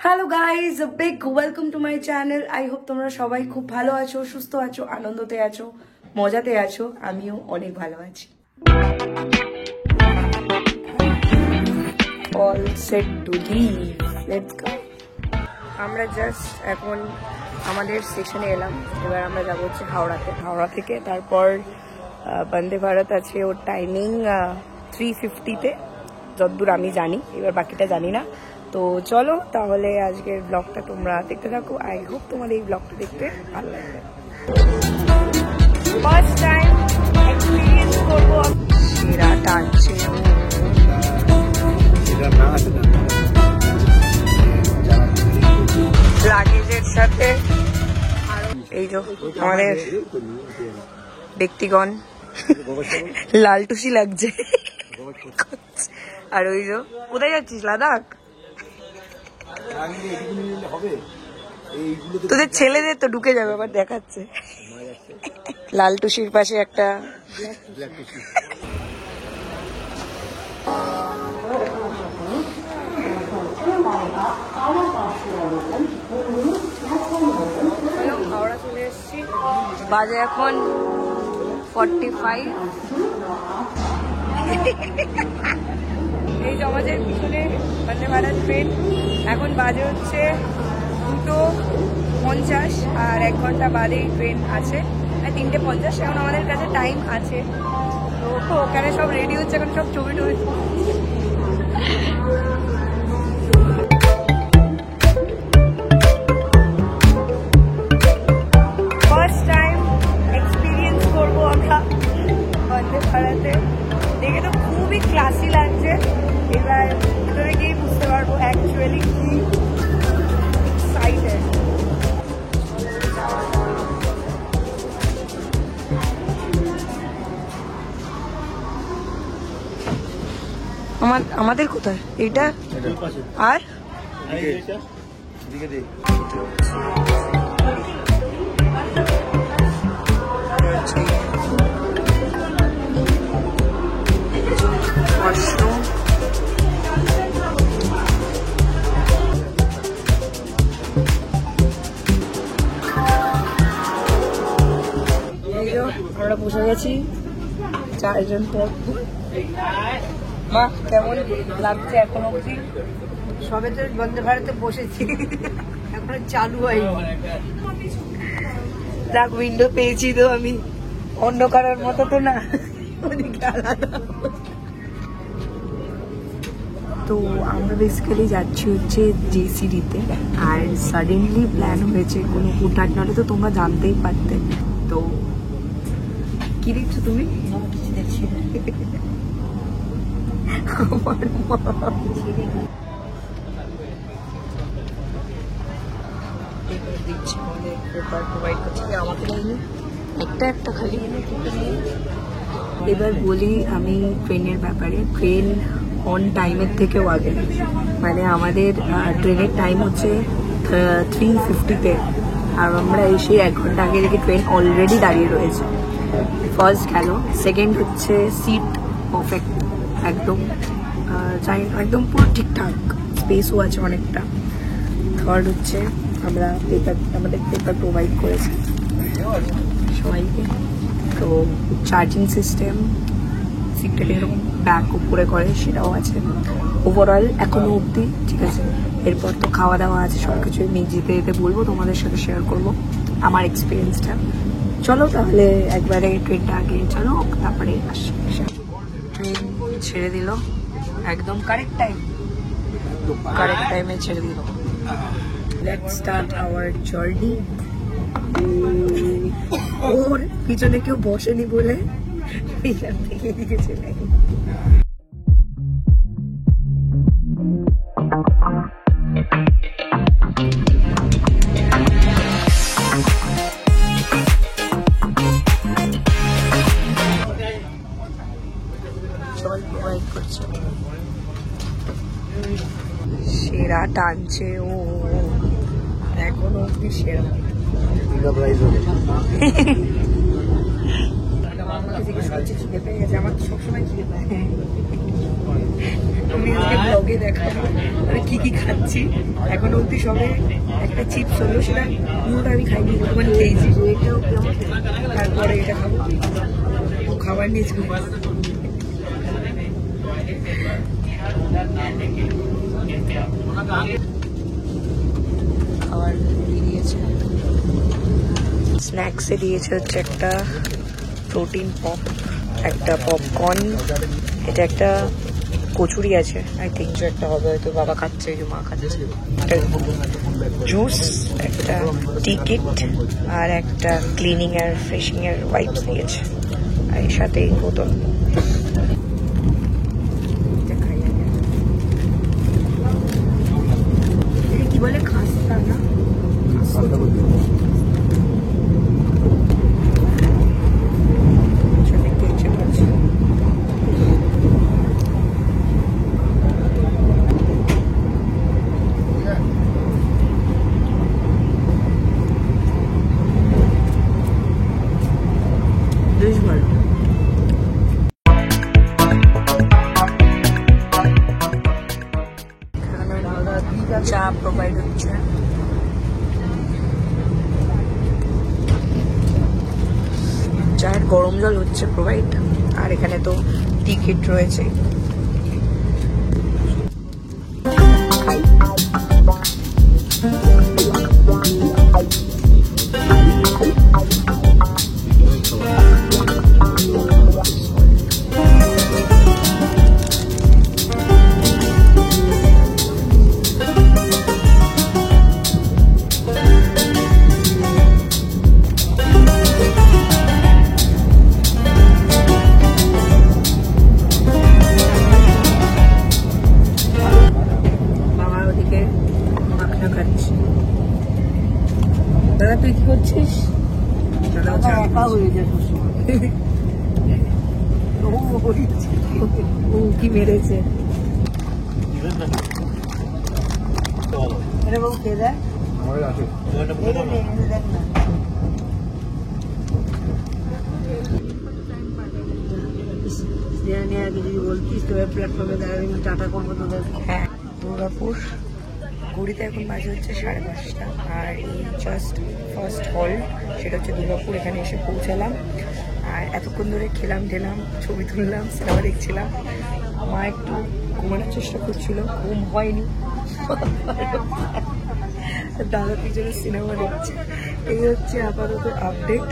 Hello guys, big welcome to my channel. I hope তোমরা সবাই খুব ভালো আছো, সুস্থ আছো, আনন্দতে আছো, মজাতে আছো। আমিও অনেক ভালো আছি। All set to leave, let's go. আমরা জাস্ট এখন আমাদের স্টেশনে এলাম। এবার আমরা যাবো হচ্ছে হাওড়াতে। হাওড়া থেকে তারপর বন্দে ভারত আছে, ওর টাইমিং 3:50-তে, যতদূর আমি জানি। এবার বাকিটা জানি না। তো চলো তাহলে আজকের ব্লগটা তোমরা দেখতে থাকো। আই হোপ তোমাদের এই ব্লগটা দেখতে ভালো লাগবে। ফার্স্ট টাইম এক্সপিরিয়েন্স করবো। সেরা টানছে লাগেজের সাথে। এই যে আমাদের ব্যক্তিগণ লালটুসি লাগছে। আর ওই যে কোথায় যাচ্ছিস? লাদাখ? তোদের ছেলেদের তো ঢুকে যাবে, আবার দেখাচ্ছে। লালটুসির পাশে একটা হাওড়া চলে এসেছি। বাজে এখন 45। এই যে আমাদের পিছনে বন্দে ভারত ট্রেন। এখন বাজে হচ্ছে 2:50 আর 1 ঘন্টা বাদে ট্রেন আছে 3:50। এখন আমাদের কাছে টাইম আছে। তো ওখানে সব রেডি হচ্ছে, এখন সব ছবি টবি। ফার্স্ট টাইম এক্সপিরিয়েন্স করবো আমরা বন্দে ভারতে। দেখে তো খুবই ক্লাসি লাগছে। এবার ভিতরে গিয়েই বুঝতে পারবো অ্যাকচুয়ালি কি এক্সাইটেড। আমাদের কোথায় এইটা? আর মাশরুম, আমরা বসে গেছি 4 জন পর। মা কেমন লাগছে এখন অবধি? সবে তো বন্দে ভারতে বসেছি, এখন চালু হয়নি। দেখ উইন্ডো পেয়েছি তো আমি, অন্য কারোর মতো তো না। তো আমরা বেসিক্যালি যাচ্ছি হচ্ছে জেসিডিতে। আর সাডেনলি প্ল্যান হয়েছে কোনো হুটহাট, নাহলে তো তোমরা জানতেই পারতে। তো কি দেখছো তুমি? কিছু দেখছি না। দিচ্ছি অনেক পেপার প্রোভাইড করছে, আমাকে নেই একটা একটা খালি। এবার বলি আমি ট্রেনের ব্যাপারে। ট্রেন অন টাইমের থেকেও আগে, মানে আমাদের ট্রেনের টাইম হচ্ছে 3:50-তে, আর আমরা এসে 1 ঘন্টা আগে থেকে ট্রেন অলরেডি দাঁড়িয়ে রয়েছে। ফার্স্ট গেল। সেকেন্ড হচ্ছে সিট পারফেক্ট, একদম একদম পুরো ঠিকঠাক, স্পেসও আছে অনেকটা। থার্ড হচ্ছে আমাদের পেপার প্রোভাইড করেছে সবাইকে। তো চার্জিং সিস্টেম, সিটটা এরকম ব্যাক উপরে করে সেটাও আছে। ওভারঅল এখনো অবধি ঠিক আছে। এরপর তো খাওয়া দাওয়া আছে, সব কিছু আমি যেতে যেতে বলবো, তোমাদের সাথে শেয়ার করবো আমার এক্সপিরিয়েন্সটা। চলো তাহলে একবারে ট্রেনটা আগে চলো, তারপরে আসি। ট্রেন ছেড়ে দিল একদম কারেক্ট টাইমে ছেড়ে দিল। Let's start our journey. ওর পিছনে কেউ বসেনি বলে এখান থেকে এদিকে চলে গেল। সবাই প্রোভাইড করছে, সেরা টানছে ও এখনো অব্দি সেরা। আমাকে জিজ্ঞেস করছে খিদে পেয়ে গেছে, আমার তো সবসময় খিদে পায়। আমি আজকে ব্লগে দেখাবো আমি কি খাচ্ছি। এখন অবধি সবে একটা চিপস হলো, সেটা পুরোটা আমি খাইনি, একটুখানি খেয়েছি। তারপরে এটা খাবো, খাবার নিয়ে চলে খাবার দিয়েছে। স্ন্যাক্সে দিয়েছে হচ্ছে একটা প্রোটিন পপ, একটা পপকর্ন, এটা একটা কচুরি আছে আই থিঙ্ক, যে একটা হবে হয়তো, বাবা খাচ্ছে, মা খাচ্ছে, একটা জুস, একটা টিকিট আর একটা ক্লিনিং আর ফ্রেশিং এর ওয়াইপস দিয়েছে, আর এর সাথে এই বোতল। কি বলে খাস্তা না, বেশ ভালো। চা প্রোভাইড হচ্ছে, চায়ের গরম জল হচ্ছে প্রোভাইড, আর এখানে তো টিকিট রয়েছে। দাদা তুই কি করছিস? ও কি মেরেছে যদি বলতিস তো প্ল্যাটফর্মে দাঁড়াবি, টাটা করবো তোদের। হ্যাঁ, দুর্গাপুর ঘুরিতে এখন বাজে হচ্ছে 5:30, আর এই জাস্ট ফার্স্ট হল্ট সেটা হচ্ছে দুর্গাপুর। এখানে এসে পৌঁছালাম, আর এতক্ষণ ধরে খেলাম ঢেলাম, ছবি তুললাম, সিনেমা দেখছিলাম। মা একটু ঘুমানোর চেষ্টা করছিল, ঘুম হয়নি। দাদা পিছনে সিনেমা দেখছে। এই হচ্ছে আপাতত আপডেট।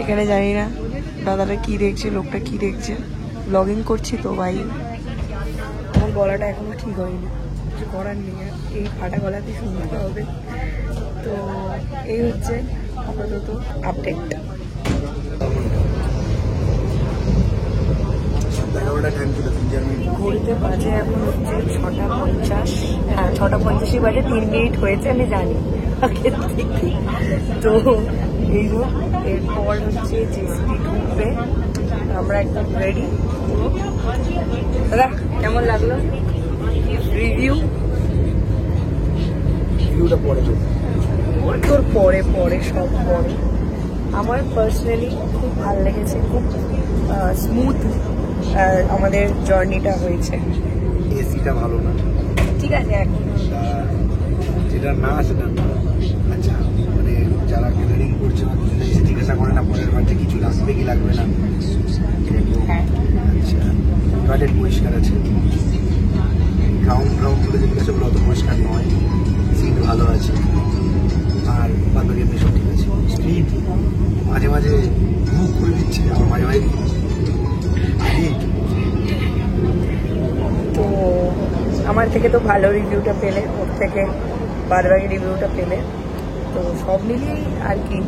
এখানে জানি না দাদাটা কি দেখছে, লোকটা কি দেখছে। ব্লগিং করছি তো ভাই, আমার গলাটা এখনো ঠিক হয়নি, কিছু করার নেই, এই ফাটা গলাতে শুনতে হবে। তো এই হচ্ছে আপাতত আপডেট। ঘড়িতে বাজে এখন হচ্ছে 6:50। হ্যাঁ 6:50 বাজে, 3 মিনিট হয়েছে আমি জানি আগের থেকে। তো এই এরপর হচ্ছে জিএসটি ঢুকবে, আমরা একদম রেডি। দাদা কেমন লাগলো রিভিউ? তোর পরে পরে সব পরে। আমার পার্সোনালি খুব ভালো লেগেছে, খুব স্মুথ আমাদের জার্নিটা হয়েছে। এসিটা ভালো না, ঠিক আছে, এখন যেটা না সেটা না। আচ্ছা মানে যারা ক্লিনিং করছে এসে জিজ্ঞাসা করে না পরের বার কিছু লাগবে কি লাগবে না? হ্যাঁ আচ্ছা টয়লেট পরিষ্কার আছে, গ্রাউন্ডগুলো যেগুলো সেগুলো অত পরিষ্কার নয়, সিট ভালো আছে, আর বাদবাকি এমনি সব ঠিক আছে। স্পিড মাঝে মাঝে বুক করে দিচ্ছে, আমার মাঝে মাঝে তো আমার থেকে তো ভালো রিভিউটা পেলে, ওর থেকে বাদবাকি রিভিউটা পেলে, তো সব মিলিয়েই আর কি,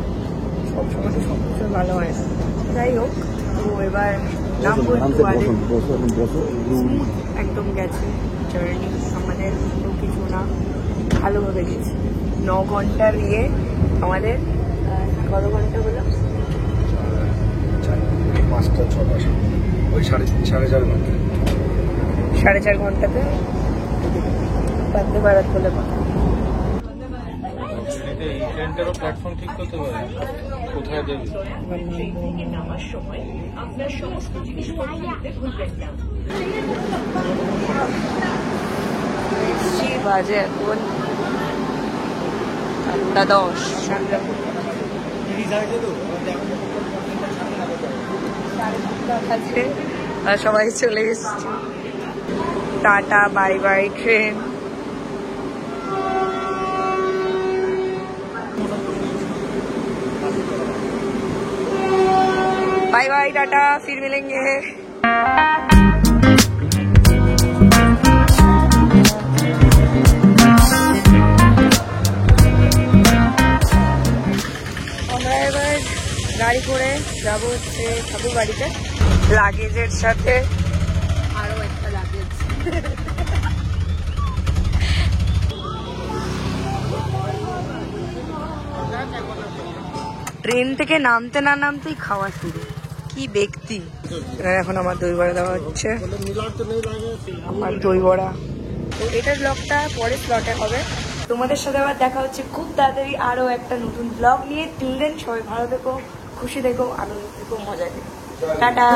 সবসময় তো সব কিছু ভালো হয় না। যাই হোক, তো এবার নামবো একদম গেছে জার্নি আমাদের, কোনো কিছু না, ভালোভাবে গেছি। 9 ঘন্টার ইয়ে আমাদের, কত ঘন্টা হলো? 5টা 6টা ওই 4.5 ঘন্টা। 4.5 ঘন্টাতে বাদে বারাত বলে কথা। প্ল্যাটফর্ম ঠিক করতে পারে কোথায় দেবে। নামার সময় আপনার সমস্ত জিনিসপত্র ভুলবেন না। এসছি, বাজে এখন 10:10। আর সবাই চলে এসছি। Tata bye bye train. Bye bye tata, फिर मिलेंगे। আমরা এবার গাড়ি করে যাবো হচ্ছে ঠাকুর বাড়িতে, লাগেজের সাথে আরো একটা লাগেজ। ট্রেন থেকে নামতে না নামতেই খাওয়া শুরু, কি ব্যক্তি। এখন আমার দই বড়া দেওয়া হচ্ছে, আমার দই বড়া। তো এটার ব্লগটা পরের স্লটে হবে। তোমাদের সাথে আবার দেখা হচ্ছে খুব তাড়াতাড়ি আরো একটা নতুন ব্লগ নিয়ে। টিল দেন সবাই ভালো থেকো, খুশি থেকো, আনন্দ থেকো, মজা থেকো। টাটা।